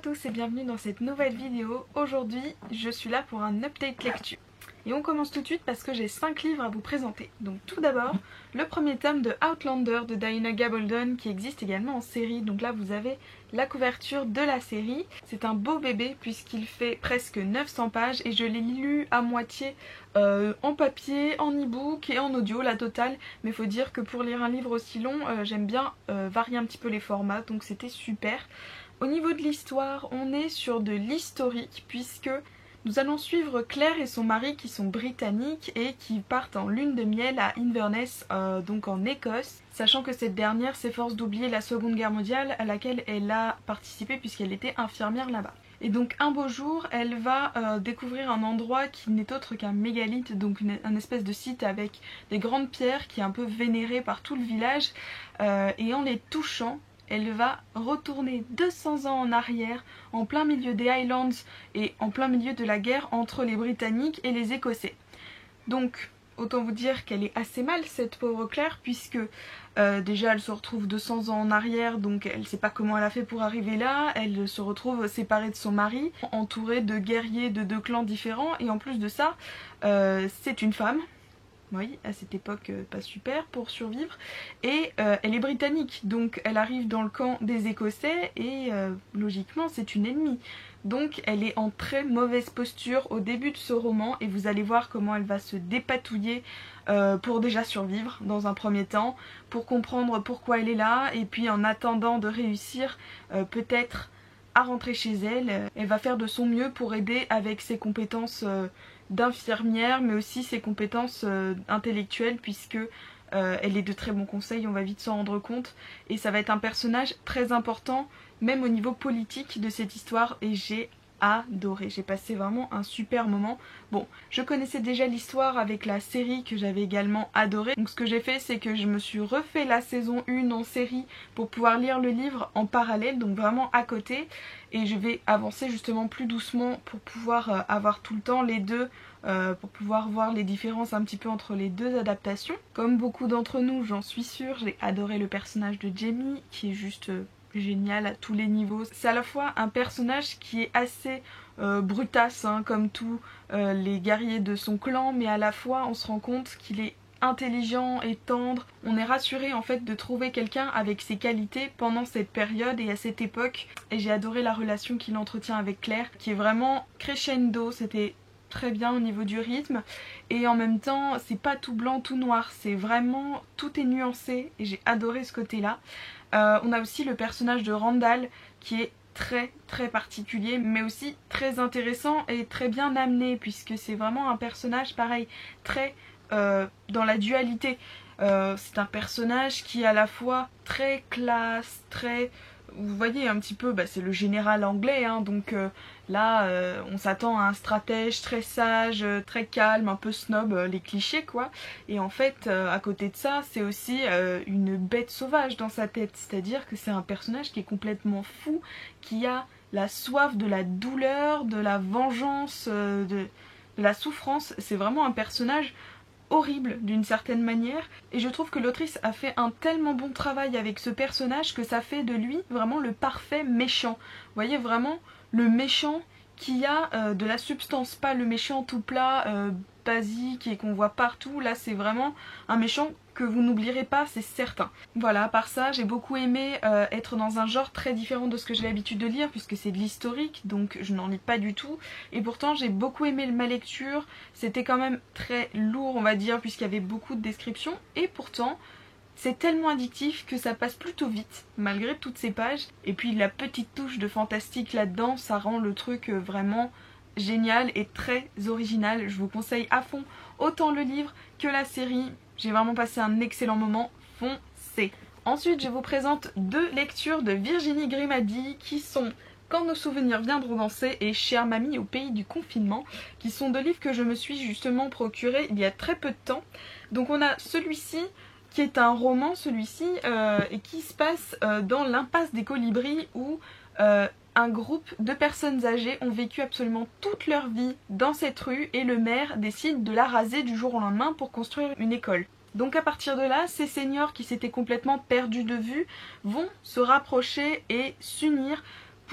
tous et bienvenue dans cette nouvelle vidéo. Aujourd'hui, je suis là pour un update lecture. Et on commence tout de suite parce que j'ai 5 livres à vous présenter. Donc tout d'abord, le premier tome de Outlander de Diana Gabaldon qui existe également en série. Donc là vous avez la couverture de la série. C'est un beau bébé puisqu'il fait presque 900 pages et je l'ai lu à moitié en papier, en e-book et en audio, la totale. Mais il faut dire que pour lire un livre aussi long, j'aime bien varier un petit peu les formats, donc c'était super. Au niveau de l'histoire, on est sur de l'historique puisque nous allons suivre Claire et son mari qui sont britanniques et qui partent en lune de miel à Inverness, donc en Écosse, sachant que cette dernière s'efforce d'oublier la Seconde Guerre mondiale à laquelle elle a participé puisqu'elle était infirmière là-bas. Et donc un beau jour, elle va découvrir un endroit qui n'est autre qu'un mégalithe, donc un espèce de site avec des grandes pierres qui est un peu vénéré par tout le village, et en les touchant, elle va retourner 200 ans en arrière, en plein milieu des Highlands et en plein milieu de la guerre entre les Britanniques et les Écossais. Donc, autant vous dire qu'elle est assez mal cette pauvre Claire, puisque déjà elle se retrouve 200 ans en arrière, donc elle ne sait pas comment elle a fait pour arriver là, elle se retrouve séparée de son mari, entourée de guerriers de 2 clans différents, et en plus de ça, c'est une femme. Oui, à cette époque, pas super pour survivre. Et elle est britannique, donc elle arrive dans le camp des Écossais et logiquement c'est une ennemie. Donc elle est en très mauvaise posture au début de ce roman et vous allez voir comment elle va se dépatouiller pour déjà survivre dans un premier temps, pour comprendre pourquoi elle est là et puis en attendant de réussir peut-être à rentrer chez elle. Elle va faire de son mieux pour aider avec ses compétences d'infirmière mais aussi ses compétences intellectuelles puisque elle est de très bons conseils, on va vite s'en rendre compte et ça va être un personnage très important même au niveau politique de cette histoire et j'ai adoré, j'ai passé vraiment un super moment. Bon, je connaissais déjà l'histoire avec la série que j'avais également adorée, donc ce que j'ai fait c'est que je me suis refait la saison 1 en série pour pouvoir lire le livre en parallèle, donc vraiment à côté, et je vais avancer justement plus doucement pour pouvoir avoir tout le temps les deux, pour pouvoir voir les différences un petit peu entre les deux adaptations. Comme beaucoup d'entre nous, j'en suis sûre, j'ai adoré le personnage de Jamie qui est juste génial à tous les niveaux. C'est à la fois un personnage qui est assez brutasse hein, comme tous les guerriers de son clan, mais à la fois on se rend compte qu'il est intelligent et tendre. On est rassuré en fait de trouver quelqu'un avec ses qualités pendant cette période et à cette époque, et j'ai adoré la relation qu'il entretient avec Claire qui est vraiment crescendo. C'était très bien au niveau du rythme et en même temps c'est pas tout blanc tout noir, c'est vraiment tout est nuancé et j'ai adoré ce côté là. On a aussi le personnage de Randall qui est très particulier mais aussi très intéressant et très bien amené puisque c'est vraiment un personnage pareil très dans la dualité. C'est un personnage qui est à la fois très classe, très... Vous voyez un petit peu, c'est le général anglais, hein, donc là on s'attend à un stratège très sage, très calme, un peu snob, les clichés quoi. Et en fait à côté de ça c'est aussi une bête sauvage dans sa tête, c'est-à-dire que c'est un personnage qui est complètement fou, qui a la soif de la douleur, de la vengeance, de la souffrance. C'est vraiment un personnage horrible d'une certaine manière et je trouve que l'autrice a fait un tellement bon travail avec ce personnage que ça fait de lui vraiment le parfait méchant. Vous voyez vraiment le méchant qui a de la substance, pas le méchant tout plat, basique et qu'on voit partout. Là c'est vraiment un méchant que vous n'oublierez pas, c'est certain. Voilà, à part ça, j'ai beaucoup aimé être dans un genre très différent de ce que j'ai l'habitude de lire puisque c'est de l'historique, donc je n'en lis pas du tout. Et pourtant j'ai beaucoup aimé ma lecture, c'était quand même très lourd on va dire puisqu'il y avait beaucoup de descriptions et pourtant c'est tellement addictif que ça passe plutôt vite malgré toutes ces pages. Et puis la petite touche de fantastique là-dedans, ça rend le truc vraiment génial et très original. Je vous conseille à fond autant le livre que la série. J'ai vraiment passé un excellent moment, foncez. Ensuite je vous présente 2 lectures de Virginie Grimaldi qui sont Quand nos souvenirs viendront danser et Chère mamie au pays du confinement, qui sont 2 livres que je me suis justement procurés il y a très peu de temps. Donc on a celui-ci qui est un roman, celui-ci, et qui se passe dans l'impasse des colibris où un groupe de personnes âgées ont vécu absolument toute leur vie dans cette rue et le maire décide de la raser du jour au lendemain pour construire une école. Donc à partir de là, ces seniors qui s'étaient complètement perdus de vue vont se rapprocher et s'unir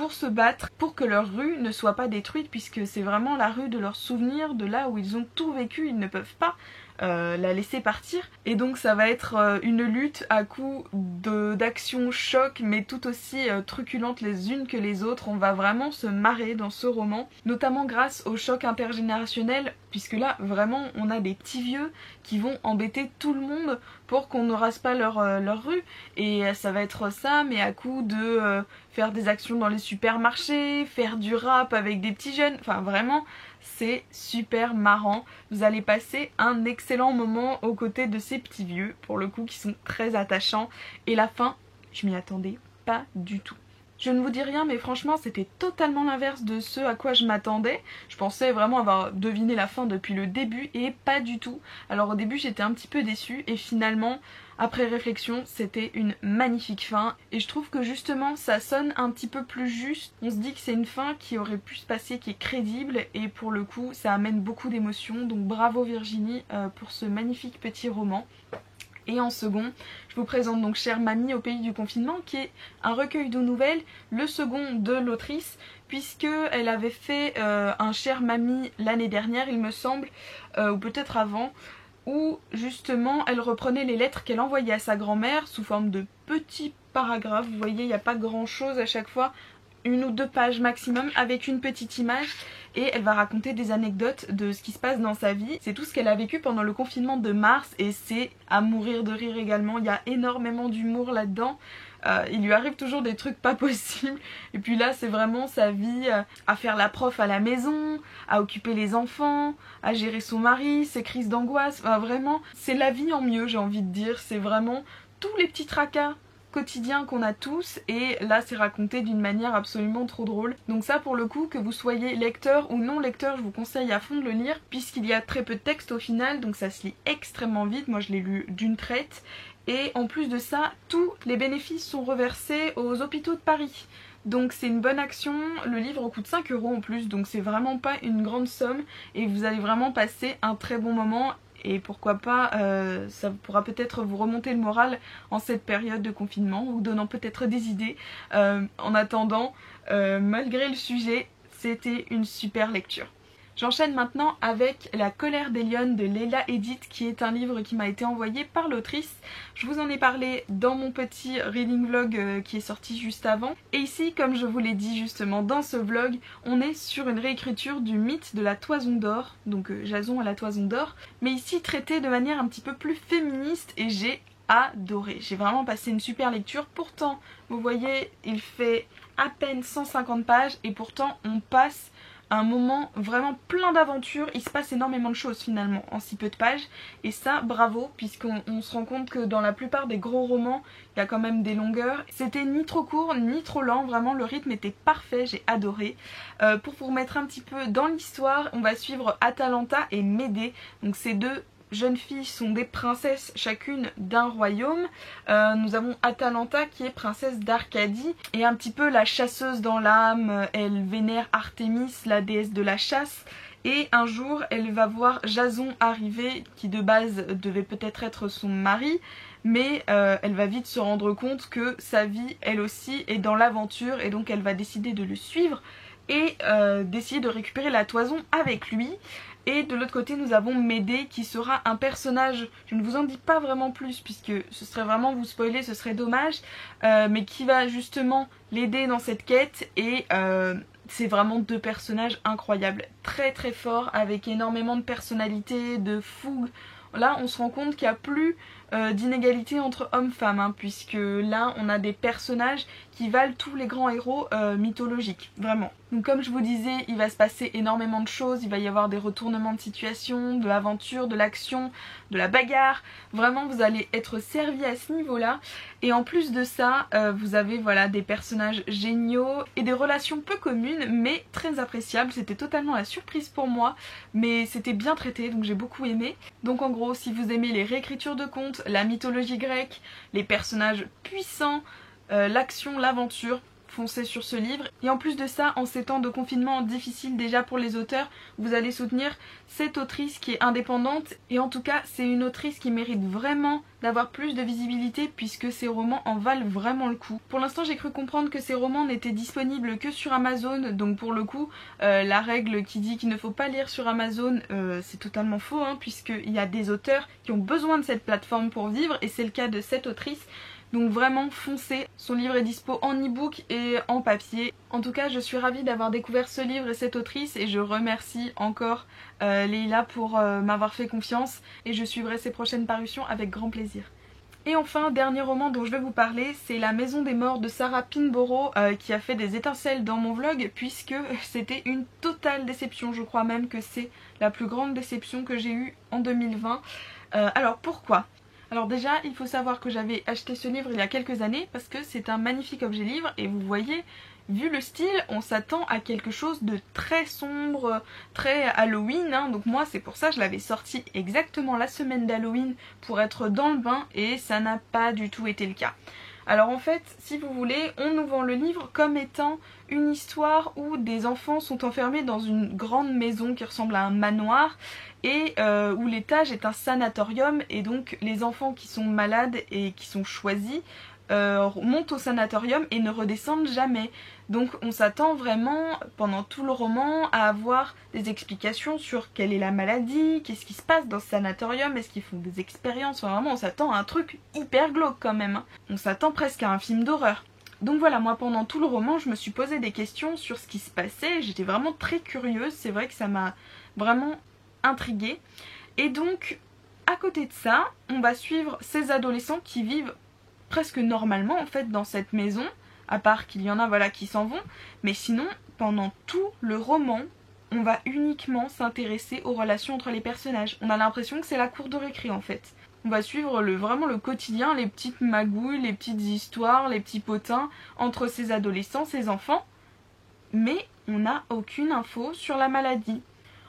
pour se battre pour que leur rue ne soit pas détruite, puisque c'est vraiment la rue de leurs souvenirs, de là où ils ont tout vécu, ils ne peuvent pas la laisser partir. Et donc ça va être une lutte à coups d'actions choc, mais tout aussi truculentes les unes que les autres. On va vraiment se marrer dans ce roman, notamment grâce au choc intergénérationnel, puisque là vraiment on a des petits vieux qui vont embêter tout le monde pour qu'on ne rase pas leur rue. Et ça va être ça, mais à coup de faire des actions dans les supermarchés, faire du rap avec des petits jeunes, enfin vraiment c'est super marrant. Vous allez passer un excellent moment aux côtés de ces petits vieux, pour le coup qui sont très attachants. Et la fin, je m'y attendais pas du tout. Je ne vous dis rien, mais franchement c'était totalement l'inverse de ce à quoi je m'attendais. Je pensais vraiment avoir deviné la fin depuis le début et pas du tout. Alors au début j'étais un petit peu déçue et finalement, après réflexion, c'était une magnifique fin. Et je trouve que justement ça sonne un petit peu plus juste. On se dit que c'est une fin qui aurait pu se passer, qui est crédible, et pour le coup ça amène beaucoup d'émotions. Donc bravo Virginie pour ce magnifique petit roman. Et en second, je vous présente donc Chère Mamie au pays du confinement, qui est un recueil de nouvelles, le second de l'autrice, puisque elle avait fait un Chère Mamie l'année dernière, il me semble, ou peut-être avant, où justement elle reprenait les lettres qu'elle envoyait à sa grand-mère sous forme de petits paragraphes. Vous voyez, il n'y a pas grand chose à chaque fois, 1 ou 2 pages maximum avec une petite image, et elle va raconter des anecdotes de ce qui se passe dans sa vie. C'est tout ce qu'elle a vécu pendant le confinement de mars et c'est à mourir de rire également. Il y a énormément d'humour là-dedans. Il lui arrive toujours des trucs pas possibles, et puis là c'est vraiment sa vie à faire la prof à la maison, à occuper les enfants, à gérer son mari, ses crises d'angoisse. Enfin vraiment c'est la vie en mieux, j'ai envie de dire. C'est vraiment tous les petits tracas quotidien qu'on a tous, et là c'est raconté d'une manière absolument trop drôle. Donc ça pour le coup, que vous soyez lecteur ou non lecteur, je vous conseille à fond de le lire, puisqu'il y a très peu de texte au final, donc ça se lit extrêmement vite. Moi je l'ai lu d'une traite, et en plus de ça tous les bénéfices sont reversés aux hôpitaux de Paris. Donc c'est une bonne action. Le livre coûte 5 € en plus, donc c'est vraiment pas une grande somme, et vous allez vraiment passer un très bon moment. Et pourquoi pas, ça pourra peut-être vous remonter le moral en cette période de confinement, vous donnant peut-être des idées. En attendant, malgré le sujet, c'était une super lecture. J'enchaîne maintenant avec La colère des lionnes de Leila Edith, qui est un livre qui m'a été envoyé par l'autrice. Je vous en ai parlé dans mon petit reading vlog qui est sorti juste avant. Et ici, comme je vous l'ai dit justement dans ce vlog, on est sur une réécriture du mythe de la Toison d'Or, donc Jason à la Toison d'Or, mais ici traité de manière un petit peu plus féministe, et j'ai adoré. J'ai vraiment passé une super lecture. Pourtant, vous voyez, il fait à peine 150 pages et pourtant on passe un moment vraiment plein d'aventures. Il se passe énormément de choses finalement en si peu de pages, et ça bravo, puisqu'on se rend compte que dans la plupart des gros romans il y a quand même des longueurs. C'était ni trop court ni trop lent, vraiment le rythme était parfait, j'ai adoré. Pour vous remettre un petit peu dans l'histoire, on va suivre Atalanta et Médée, donc ces deux jeunes filles sont des princesses chacune d'un royaume. Nous avons Atalanta qui est princesse d'Arcadie et un petit peu la chasseuse dans l'âme. Elle vénère Artémis, la déesse de la chasse, et un jour elle va voir Jason arriver, qui de base devait peut-être être son mari, mais elle va vite se rendre compte que sa vie elle aussi est dans l'aventure, et donc elle va décider de le suivre et d'essayer de récupérer la toison avec lui. Et de l'autre côté nous avons Médée, qui sera un personnage, je ne vous en dis pas vraiment plus puisque ce serait vraiment vous spoiler, ce serait dommage, mais qui va justement l'aider dans cette quête. Et c'est vraiment deux personnages incroyables, très très forts, avec énormément de personnalité, de fougue. Là on se rend compte qu'il n'y a plus d'inégalité entre hommes-femmes, hein, puisque là on a des personnages qui valent tous les grands héros mythologiques, vraiment. Donc comme je vous disais, il va se passer énormément de choses, il va y avoir des retournements de situation, de l'aventure, de l'action, de la bagarre. Vraiment vous allez être servi à ce niveau-là. Et en plus de ça, vous avez voilà des personnages géniaux et des relations peu communes mais très appréciables. C'était totalement la surprise pour moi, mais c'était bien traité, donc j'ai beaucoup aimé. Donc en gros, si vous aimez les réécritures de contes, la mythologie grecque, les personnages puissants, l'action, l'aventure, foncez sur ce livre. Et en plus de ça, en ces temps de confinement difficile déjà pour les auteurs, vous allez soutenir cette autrice qui est indépendante. Et en tout cas, c'est une autrice qui mérite vraiment d'avoir plus de visibilité puisque ses romans en valent vraiment le coup. Pour l'instant, j'ai cru comprendre que ces romans n'étaient disponibles que sur Amazon, donc pour le coup, la règle qui dit qu'il ne faut pas lire sur Amazon, c'est totalement faux, hein, puisqu'il y a des auteurs qui ont besoin de cette plateforme pour vivre, et c'est le cas de cette autrice. Donc vraiment foncez, son livre est dispo en e-book et en papier. En tout cas, je suis ravie d'avoir découvert ce livre et cette autrice, et je remercie encore Leila pour m'avoir fait confiance, et je suivrai ses prochaines parutions avec grand plaisir. Et enfin, dernier roman dont je vais vous parler, c'est La Maison des Morts de Sarah Pinborough, qui a fait des étincelles dans mon vlog puisque c'était une totale déception. Je crois même que c'est la plus grande déception que j'ai eue en 2020. Alors pourquoi ? Alors déjà, il faut savoir que j'avais acheté ce livre il y a quelques années parce que c'est un magnifique objet livre, et vous voyez, vu le style, on s'attend à quelque chose de très sombre, très Halloween, hein. Donc moi c'est pour ça que je l'avais sorti exactement la semaine d'Halloween pour être dans le bain, et ça n'a pas du tout été le cas. Alors en fait, si vous voulez, on nous vend le livre comme étant une histoire où des enfants sont enfermés dans une grande maison qui ressemble à un manoir, et où l'étage est un sanatorium, et donc les enfants qui sont malades et qui sont choisis montent au sanatorium et ne redescendent jamais. Donc on s'attend vraiment pendant tout le roman à avoir des explications sur quelle est la maladie, qu'est-ce qui se passe dans ce sanatorium, est-ce qu'ils font des expériences, enfin, vraiment on s'attend à un truc hyper glauque quand même, hein. On s'attend presque à un film d'horreur. Donc voilà, moi pendant tout le roman je me suis posé des questions sur ce qui se passait, j'étais vraiment très curieuse, c'est vrai que ça m'a vraiment intriguée. Et donc à côté de ça, on va suivre ces adolescents qui vivent presque normalement en fait dans cette maison, à part qu'il y en a voilà qui s'en vont, mais sinon pendant tout le roman on va uniquement s'intéresser aux relations entre les personnages. On a l'impression que c'est la cour de récré en fait. On va suivre vraiment le quotidien, les petites magouilles, les petites histoires, les petits potins entre ces adolescents, ces enfants, mais on n'a aucune info sur la maladie.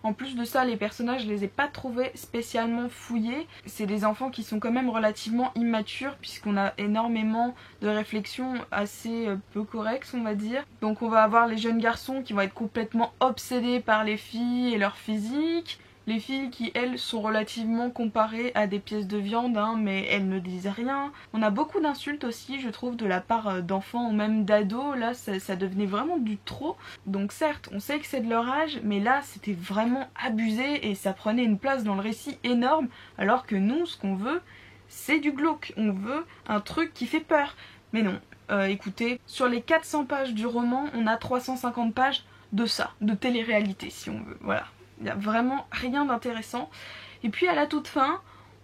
En plus de ça, les personnages, je les ai pas trouvés spécialement fouillés. C'est des enfants qui sont quand même relativement immatures puisqu'on a énormément de réflexions assez peu correctes, on va dire. Donc on va avoir les jeunes garçons qui vont être complètement obsédés par les filles et leur physique. Les filles qui, elles, sont relativement comparées à des pièces de viande, hein, mais elles ne disent rien. On a beaucoup d'insultes aussi, je trouve, de la part d'enfants ou même d'ados. Là, ça devenait vraiment du trop. Donc certes, on sait que c'est de leur âge, mais là, c'était vraiment abusé et ça prenait une place dans le récit énorme. Alors que nous, ce qu'on veut, c'est du glauque. On veut un truc qui fait peur. Mais non, écoutez, sur les 400 pages du roman, on a 350 pages de ça, de télé-réalité si on veut, voilà. Il n'y a vraiment rien d'intéressant. Et puis à la toute fin,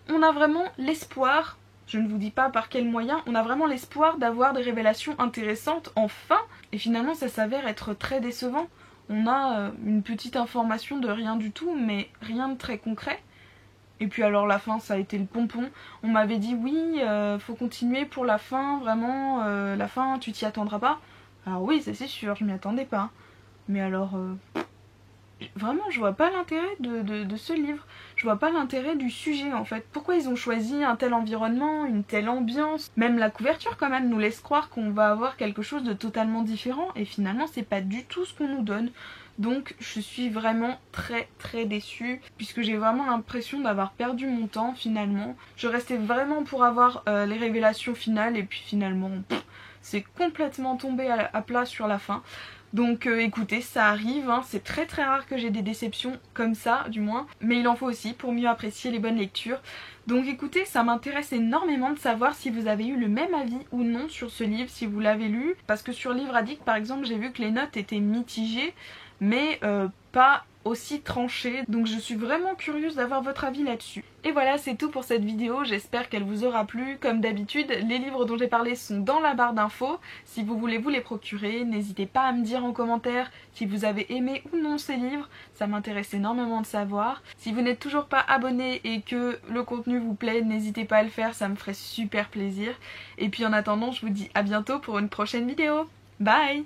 on a vraiment l'espoir, je ne vous dis pas par quel moyen, on a vraiment l'espoir d'avoir des révélations intéressantes enfin. Et finalement ça s'avère être très décevant. On a une petite information de rien du tout, mais rien de très concret. Et puis alors la fin, ça a été le pompon. On m'avait dit oui, faut continuer pour la fin, vraiment, la fin tu t'y attendras pas. Alors oui, ça c'est sûr, je m'y attendais pas. Mais alors... Vraiment, je vois pas l'intérêt de ce livre. Je vois pas l'intérêt du sujet en fait. Pourquoi ils ont choisi un tel environnement, une telle ambiance? Même la couverture quand même nous laisse croire qu'on va avoir quelque chose de totalement différent. Et finalement c'est pas du tout ce qu'on nous donne. Donc je suis vraiment très déçue. Puisque j'ai vraiment l'impression d'avoir perdu mon temps finalement. Je restais vraiment pour avoir les révélations finales. Et puis finalement c'est complètement tombé à plat sur la fin. Donc écoutez, ça arrive, hein. C'est très rare que j'ai des déceptions comme ça du moins, mais il en faut aussi pour mieux apprécier les bonnes lectures. Donc écoutez, ça m'intéresse énormément de savoir si vous avez eu le même avis ou non sur ce livre, si vous l'avez lu, parce que sur Livre Addict par exemple j'ai vu que les notes étaient mitigées, mais pas aussi tranchées, donc je suis vraiment curieuse d'avoir votre avis là-dessus. Et voilà, c'est tout pour cette vidéo, j'espère qu'elle vous aura plu. Comme d'habitude, les livres dont j'ai parlé sont dans la barre d'infos. Si vous voulez vous les procurer, n'hésitez pas à me dire en commentaire si vous avez aimé ou non ces livres, ça m'intéresse énormément de savoir. Si vous n'êtes toujours pas abonné et que le contenu vous plaît, n'hésitez pas à le faire, ça me ferait super plaisir. Et puis en attendant, je vous dis à bientôt pour une prochaine vidéo. Bye!